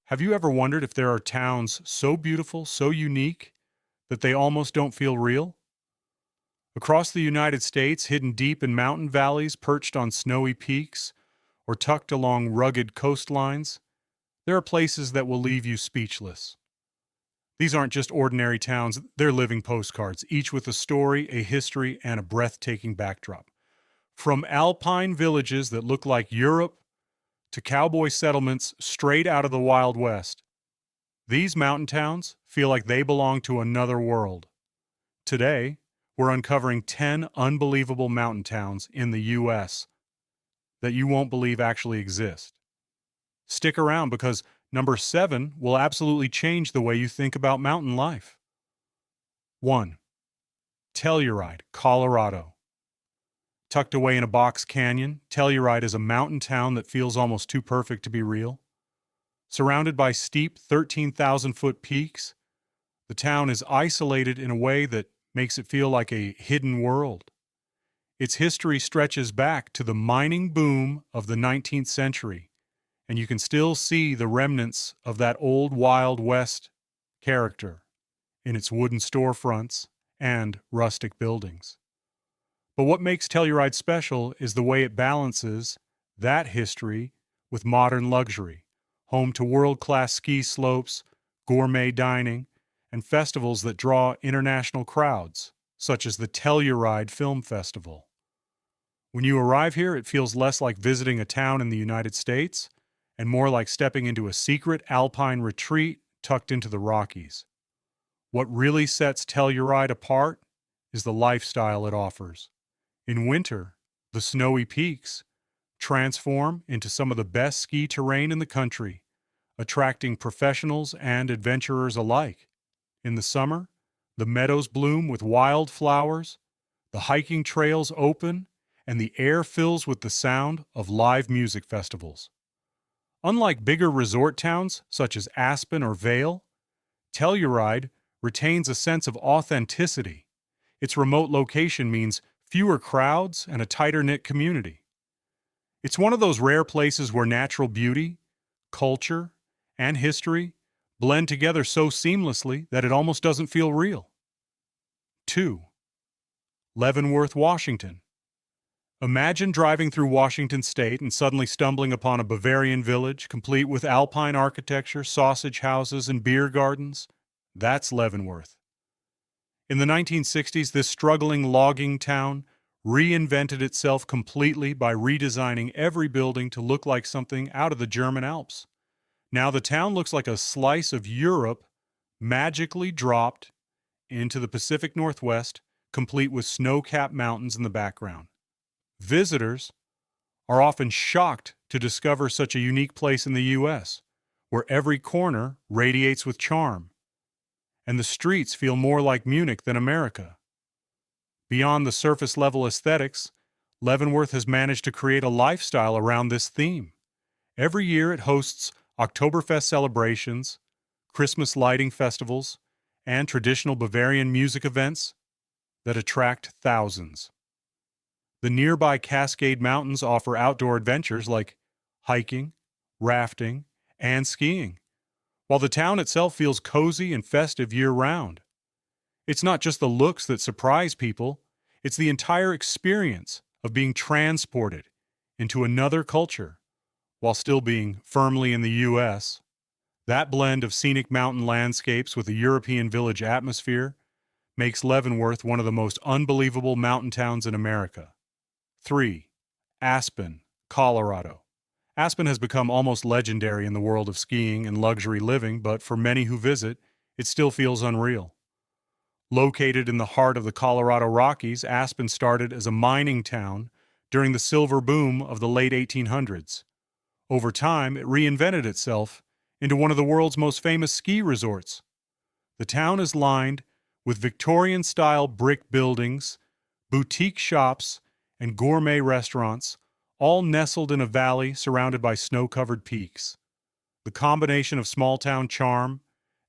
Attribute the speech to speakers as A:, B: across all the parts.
A: Have you ever wondered if there are towns so beautiful, so unique, that they almost don't feel real? Across the United States, hidden deep in mountain valleys, perched on snowy peaks, or tucked along rugged coastlines, there are places that will leave you speechless. These aren't just ordinary towns, they're living postcards, each with a story, a history, and a breathtaking backdrop. From alpine villages that look like Europe to cowboy settlements straight out of the Wild West, these mountain towns feel like they belong to another world. Today, we're uncovering 10 unbelievable mountain towns in the U.S. that you won't believe actually exist. Stick around because number 7 will absolutely change the way you think about mountain life. 1. Telluride, Colorado. Tucked away in a box canyon, Telluride is a mountain town that feels almost too perfect to be real. Surrounded by steep 13,000-foot peaks, the town is isolated in a way that makes it feel like a hidden world. Its history stretches back to the mining boom of the 19th century, and you can still see the remnants of that old Wild West character in its wooden storefronts and rustic buildings. But what makes Telluride special is the way it balances that history with modern luxury, home to world-class ski slopes, gourmet dining, and festivals that draw international crowds, such as the Telluride Film Festival. When you arrive here, it feels less like visiting a town in the United States and more like stepping into a secret alpine retreat tucked into the Rockies. What really sets Telluride apart is the lifestyle it offers. In winter, the snowy peaks transform into some of the best ski terrain in the country, attracting professionals and adventurers alike. In the summer, the meadows bloom with wildflowers, the hiking trails open, and the air fills with the sound of live music festivals. Unlike bigger resort towns such as Aspen or Vail, Telluride retains a sense of authenticity. Its remote location means fewer crowds and a tighter-knit community. It's one of those rare places where natural beauty, culture, and history blend together so seamlessly that it almost doesn't feel real. 2. Leavenworth, Washington. Imagine driving through Washington State and suddenly stumbling upon a Bavarian village complete with alpine architecture, sausage houses, and beer gardens. That's Leavenworth. In the 1960s, this struggling logging town reinvented itself completely by redesigning every building to look like something out of the German Alps. Now the town looks like a slice of Europe magically dropped into the Pacific Northwest, complete with snow-capped mountains in the background. Visitors are often shocked to discover such a unique place in the U.S., where every corner radiates with charm, and the streets feel more like Munich than America. Beyond the surface-level aesthetics, Leavenworth has managed to create a lifestyle around this theme. Every year it hosts Oktoberfest celebrations, Christmas lighting festivals, and traditional Bavarian music events that attract thousands. The nearby Cascade Mountains offer outdoor adventures like hiking, rafting, and skiing, while the town itself feels cozy and festive year-round. It's not just the looks that surprise people, it's the entire experience of being transported into another culture while still being firmly in the U.S. That blend of scenic mountain landscapes with a European village atmosphere makes Leavenworth one of the most unbelievable mountain towns in America. 3. Aspen, Colorado. Aspen has become almost legendary in the world of skiing and luxury living, but for many who visit, it still feels unreal. Located in the heart of the Colorado Rockies, Aspen started as a mining town during the silver boom of the late 1800s. Over time, it reinvented itself into one of the world's most famous ski resorts. The town is lined with Victorian-style brick buildings, boutique shops, and gourmet restaurants, all nestled in a valley surrounded by snow-covered peaks. The combination of small-town charm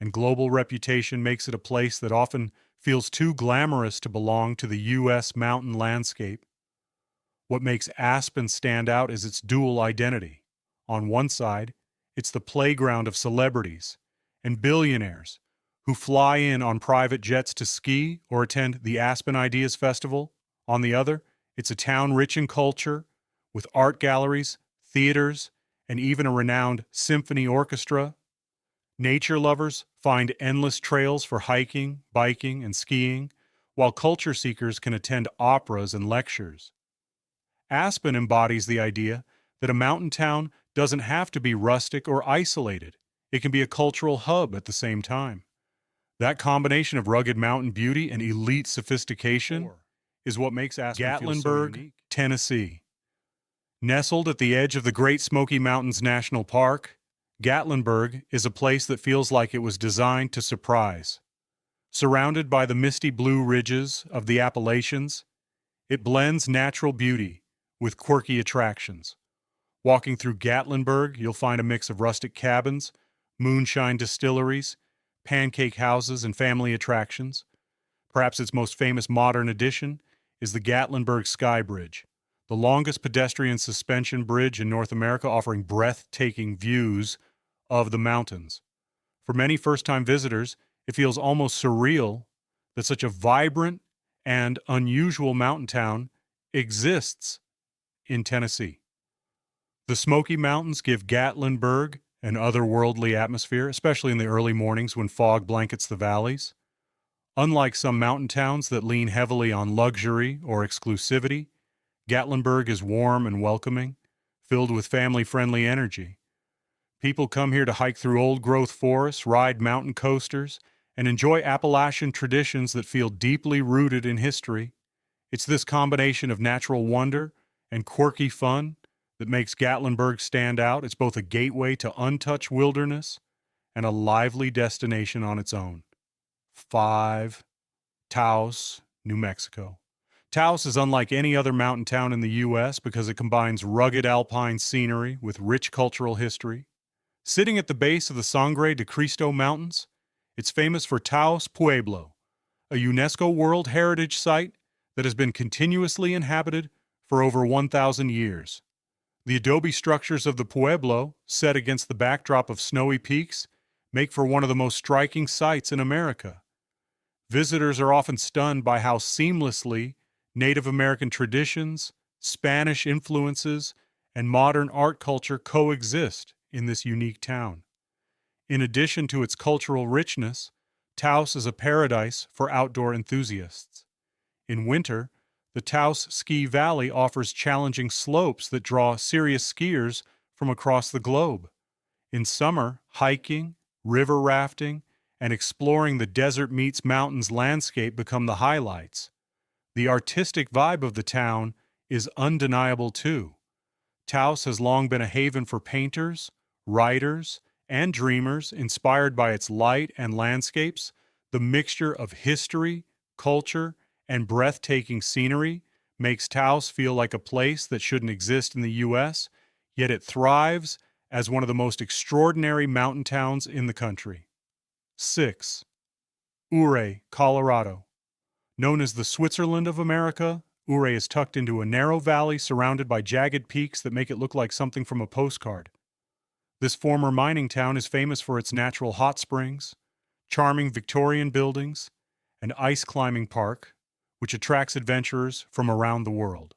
A: and global reputation makes it a place that often feels too glamorous to belong to the U.S. mountain landscape. What makes Aspen stand out is its dual identity. On one side, It's the playground of celebrities and billionaires who fly in on private jets to ski or attend the Aspen Ideas Festival. On the other, it's a town rich in culture, with art galleries, theaters, and even a renowned symphony orchestra. Nature lovers find endless trails for hiking, biking, and skiing, while culture seekers can attend operas and lectures. Aspen embodies the idea that a mountain town doesn't have to be rustic or isolated. It can be a cultural hub at the same time. That combination of rugged mountain beauty and elite sophistication is what makes Aspen feel so unique. Tennessee. Nestled at the edge of the Great Smoky Mountains National Park, Gatlinburg is a place that feels like it was designed to surprise. Surrounded by the misty blue ridges of the Appalachians, it blends natural beauty with quirky attractions. Walking through Gatlinburg, you'll find a mix of rustic cabins, moonshine distilleries, pancake houses, and family attractions. Perhaps its most famous modern addition is the Gatlinburg Sky Bridge, the longest pedestrian suspension bridge in North America, offering breathtaking views of the mountains. For many first-time visitors, it feels almost surreal that such a vibrant and unusual mountain town exists in Tennessee. The Smoky Mountains give Gatlinburg an otherworldly atmosphere, especially in the early mornings when fog blankets the valleys. Unlike some mountain towns that lean heavily on luxury or exclusivity, Gatlinburg is warm and welcoming, filled with family-friendly energy. People come here to hike through old-growth forests, ride mountain coasters, and enjoy Appalachian traditions that feel deeply rooted in history. It's this combination of natural wonder and quirky fun that makes Gatlinburg stand out. It's both a gateway to untouched wilderness and a lively destination on its own. 5. Taos, New Mexico. Taos is unlike any other mountain town in the U.S. because it combines rugged alpine scenery with rich cultural history. Sitting at the base of the Sangre de Cristo Mountains, it's famous for Taos Pueblo, a UNESCO World Heritage Site that has been continuously inhabited for over 1,000 years. The adobe structures of the Pueblo, set against the backdrop of snowy peaks, make for one of the most striking sights in America. Visitors are often stunned by how seamlessly Native American traditions, Spanish influences, and modern art culture coexist in this unique town. In addition to its cultural richness, Taos is a paradise for outdoor enthusiasts. In winter, the Taos Ski Valley offers challenging slopes that draw serious skiers from across the globe. In summer, hiking, river rafting, and exploring the desert meets mountains landscape become the highlights. The artistic vibe of the town is undeniable too. Taos has long been a haven for painters, writers, and dreamers inspired by its light and landscapes. The mixture of history, culture, and breathtaking scenery makes Taos feel like a place that shouldn't exist in the U.S., yet it thrives as one of the most extraordinary mountain towns in the country. 6. Ouray, Colorado. Known as the Switzerland of America, Ouray is tucked into a narrow valley surrounded by jagged peaks that make it look like something from a postcard. This former mining town is famous for its natural hot springs, charming Victorian buildings, and ice climbing park, which attracts adventurers from around the world.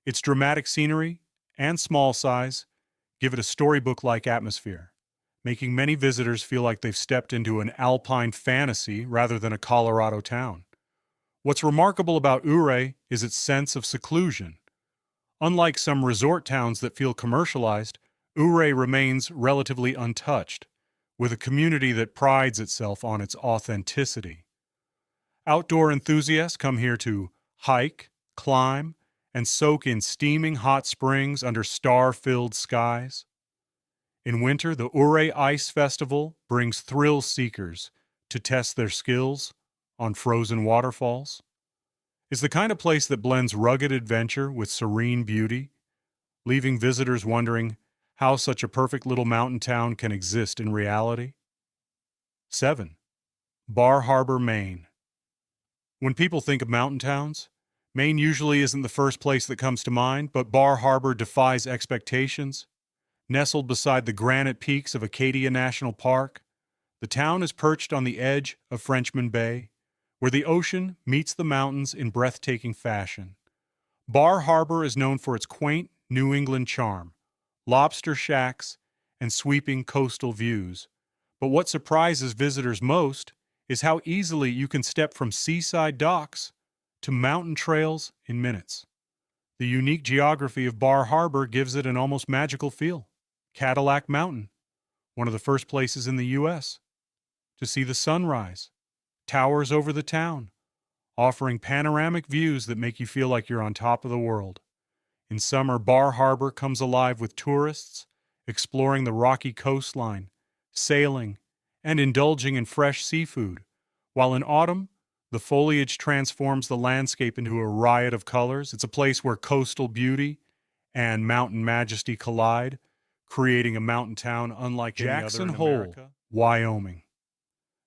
A: Its dramatic scenery and small size give it a storybook-like atmosphere, making many visitors feel like they've stepped into an alpine fantasy rather than a Colorado town. What's remarkable about Ouray is its sense of seclusion. Unlike some resort towns that feel commercialized, Ouray remains relatively untouched, with a community that prides itself on its authenticity. Outdoor enthusiasts come here to hike, climb, and soak in steaming hot springs under star-filled skies. In winter, the Ouray Ice Festival brings thrill seekers to test their skills on frozen waterfalls. It's the kind of place that blends rugged adventure with serene beauty, leaving visitors wondering how such a perfect little mountain town can exist in reality. 7. Bar Harbor, Maine. When people think of mountain towns, Maine usually isn't the first place that comes to mind, but Bar Harbor defies expectations. Nestled beside the granite peaks of Acadia National Park, the town is perched on the edge of Frenchman Bay, where the ocean meets the mountains in breathtaking fashion. Bar Harbor is known for its quaint New England charm, lobster shacks, and sweeping coastal views. But what surprises visitors most is how easily you can step from seaside docks to mountain trails in minutes. The unique geography of Bar Harbor gives it an almost magical feel. Cadillac Mountain, one of the first places in the U.S. to see the sunrise, towers over the town, offering panoramic views that make you feel like you're on top of the world. In summer, Bar Harbor comes alive with tourists exploring the rocky coastline, sailing, and indulging in fresh seafood, while in autumn, the foliage transforms the landscape into a riot of colors. It's a place where coastal beauty and mountain majesty collide, creating a mountain town unlike any other in
B: Jackson Hole,
A: America. Wyoming.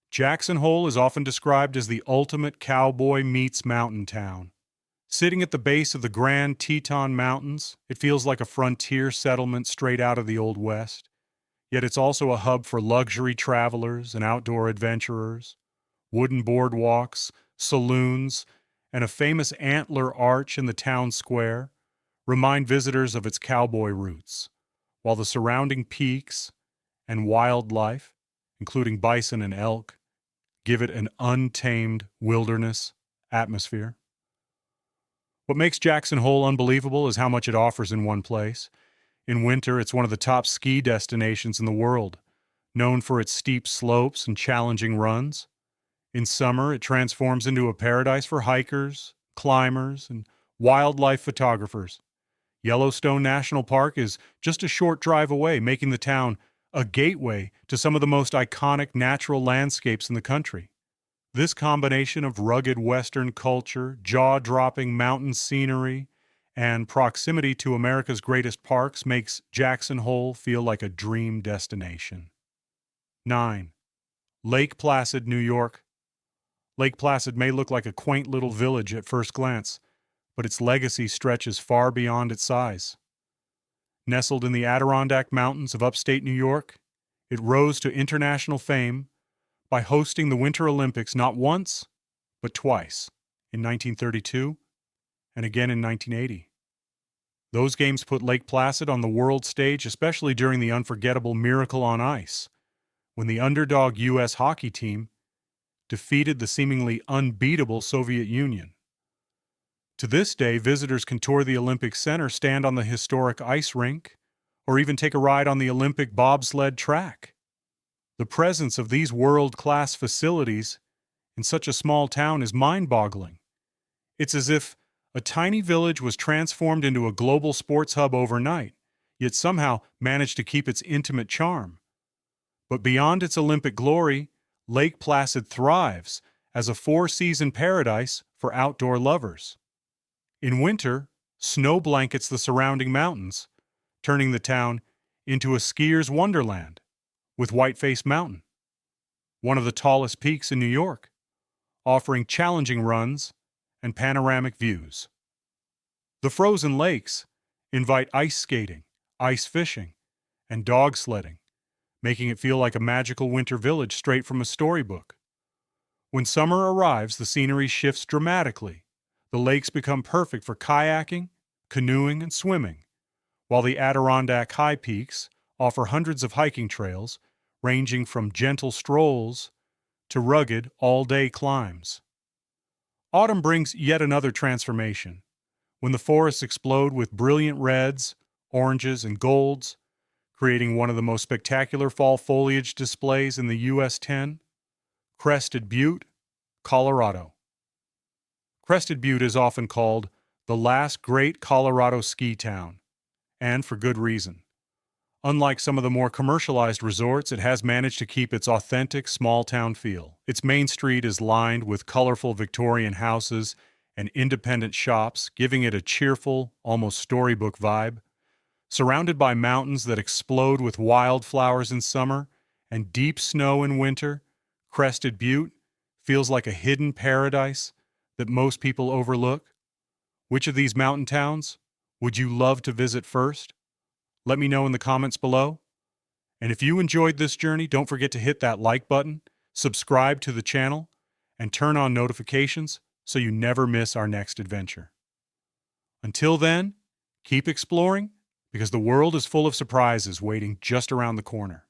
A: Jackson Hole is often described as the ultimate cowboy meets mountain town. Sitting at the base of the Grand Teton Mountains, it feels like a frontier settlement straight out of the Old West. Yet it's also a hub for luxury travelers and outdoor adventurers. Wooden boardwalks, saloons, and a famous antler arch in the town square remind visitors of its cowboy roots, while the surrounding peaks and wildlife, including bison and elk, give it an untamed wilderness atmosphere. What makes Jackson Hole unbelievable is how much it offers in one place. In winter, it's one of the top ski destinations in the world, known for its steep slopes and challenging runs. In summer, it transforms into a paradise for hikers, climbers, and wildlife photographers. Yellowstone National Park is just a short drive away, making the town a gateway to some of the most iconic natural landscapes in the country. This combination of rugged Western culture, jaw-dropping mountain scenery, and proximity to America's greatest parks makes Jackson Hole feel like a dream destination. 9. Lake Placid, New York. Lake Placid may look like a quaint little village at first glance, but its legacy stretches far beyond its size. Nestled in the Adirondack Mountains of upstate New York, it rose to international fame by hosting the Winter Olympics not once, but twice, in 1932 and again in 1980. Those games put Lake Placid on the world stage, especially during the unforgettable Miracle on Ice, when the underdog U.S. hockey team defeated the seemingly unbeatable Soviet Union. To this day, visitors can tour the Olympic Center, stand on the historic ice rink, or even take a ride on the Olympic bobsled track. The presence of these world-class facilities in such a small town is mind-boggling. It's as if a tiny village was transformed into a global sports hub overnight, yet somehow managed to keep its intimate charm. But beyond its Olympic glory, Lake Placid thrives as a four-season paradise for outdoor lovers. In winter, snow blankets the surrounding mountains, turning the town into a skier's wonderland, with Whiteface Mountain, one of the tallest peaks in New York, offering challenging runs and panoramic views. The frozen lakes invite ice skating, ice fishing, and dog sledding, making it feel like a magical winter village straight from a storybook. When summer arrives, the scenery shifts dramatically. The lakes become perfect for kayaking, canoeing, and swimming, while the Adirondack high peaks offer hundreds of hiking trails, ranging from gentle strolls to rugged all-day climbs. Autumn brings yet another transformation. When the forests explode with brilliant reds, oranges, and golds, creating one of the most spectacular fall foliage displays in the U.S. 10, Crested Butte, Colorado. Crested Butte is often called the last great Colorado ski town, and for good reason. Unlike some of the more commercialized resorts, it has managed to keep its authentic small-town feel. Its main street is lined with colorful Victorian houses and independent shops, giving it a cheerful, almost storybook vibe. Surrounded by mountains that explode with wildflowers in summer and deep snow in winter, Crested Butte feels like a hidden paradise that most people overlook. Which of these mountain towns would you love to visit first? Let me know in the comments below. And if you enjoyed this journey, don't forget to hit that like button, subscribe to the channel, and turn on notifications so you never miss our next adventure. Until then, keep exploring because the world is full of surprises waiting just around the corner.